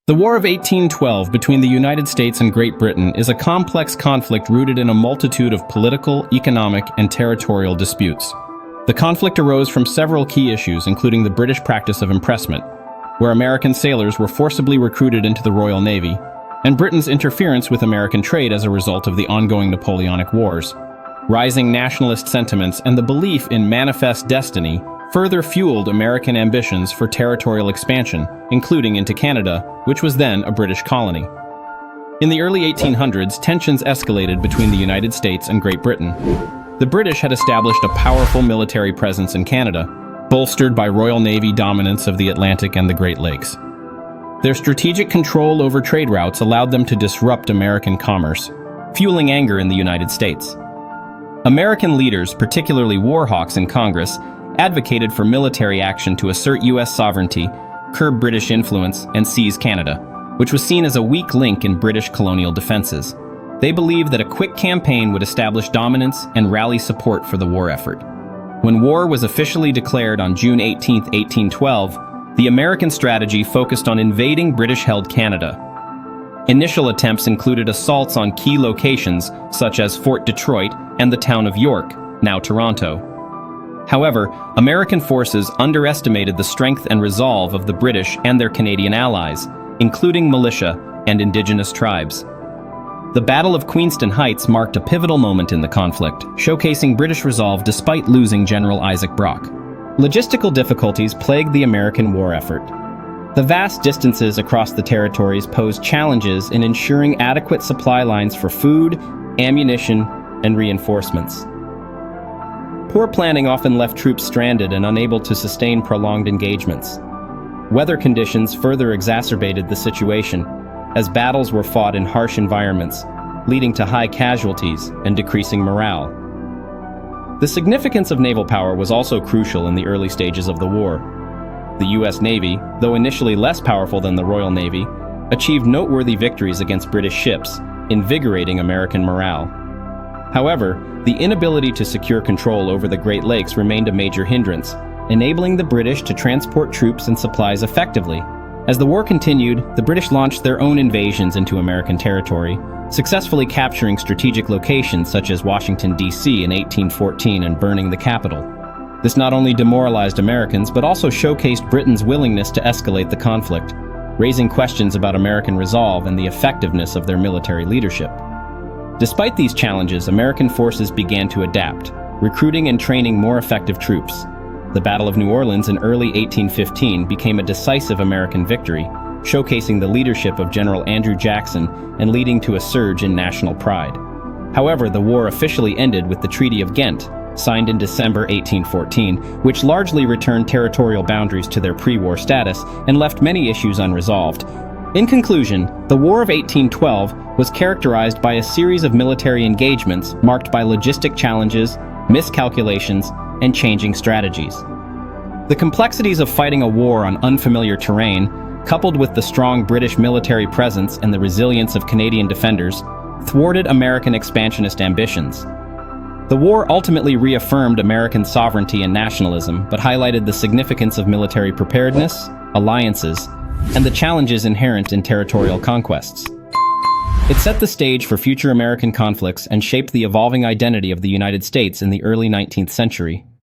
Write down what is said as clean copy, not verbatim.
The War of 1812 between the United States and Great Britain is a complex conflict rooted in a multitude of political, economic, and territorial disputes. The conflict arose from several key issues, including the British practice of impressment, where American sailors were forcibly recruited into the Royal Navy, and Britain's interference with American trade as a result of the ongoing Napoleonic Wars. Rising nationalist sentiments and the belief in manifest destiny further fueled American ambitions for territorial expansion, including into Canada, which was then a British colony. In the early 1800s, tensions escalated between the United States and Great Britain. The British had established a powerful military presence in Canada, bolstered by Royal Navy dominance of the Atlantic and the Great Lakes. Their strategic control over trade routes allowed them to disrupt American commerce, fueling anger in the United States. American leaders, particularly war hawks in Congress, advocated for military action to assert U.S. sovereignty, curb British influence, and seize Canada, which was seen as a weak link in British colonial defenses. They believed that a quick campaign would establish dominance and rally support for the war effort. When war was officially declared on June 18, 1812, the American strategy focused on invading British-held Canada. Initial attempts included assaults on key locations such as Fort Detroit and the town of York, now Toronto. However, American forces underestimated the strength and resolve of the British and their Canadian allies, including militia and indigenous tribes. The Battle of Queenston Heights marked a pivotal moment in the conflict, showcasing British resolve despite losing General Isaac Brock. Logistical difficulties plagued the American war effort. The vast distances across the territories posed challenges in ensuring adequate supply lines for food, ammunition, and reinforcements. Poor planning often left troops stranded and unable to sustain prolonged engagements. Weather conditions further exacerbated the situation, as battles were fought in harsh environments, leading to high casualties and decreasing morale. The significance of naval power was also crucial in the early stages of the war. The U.S. Navy, though initially less powerful than the Royal Navy, achieved noteworthy victories against British ships, invigorating American morale. However, the inability to secure control over the Great Lakes remained a major hindrance, enabling the British to transport troops and supplies effectively. As the war continued, the British launched their own invasions into American territory, successfully capturing strategic locations such as Washington, D.C. in 1814 and burning the capital. This not only demoralized Americans, but also showcased Britain's willingness to escalate the conflict, raising questions about American resolve and the effectiveness of their military leadership. Despite these challenges, American forces began to adapt, recruiting and training more effective troops. The Battle of New Orleans in early 1815 became a decisive American victory, showcasing the leadership of General Andrew Jackson and leading to a surge in national pride. However, the war officially ended with the Treaty of Ghent, signed in December 1814, which largely returned territorial boundaries to their pre-war status and left many issues unresolved. In conclusion, the War of 1812 was characterized by a series of military engagements marked by logistic challenges, miscalculations, and changing strategies. The complexities of fighting a war on unfamiliar terrain, coupled with the strong British military presence and the resilience of Canadian defenders, thwarted American expansionist ambitions. The war ultimately reaffirmed American sovereignty and nationalism, but highlighted the significance of military preparedness, alliances, and the challenges inherent in territorial conquests. It set the stage for future American conflicts and shaped the evolving identity of the United States in the early 19th century.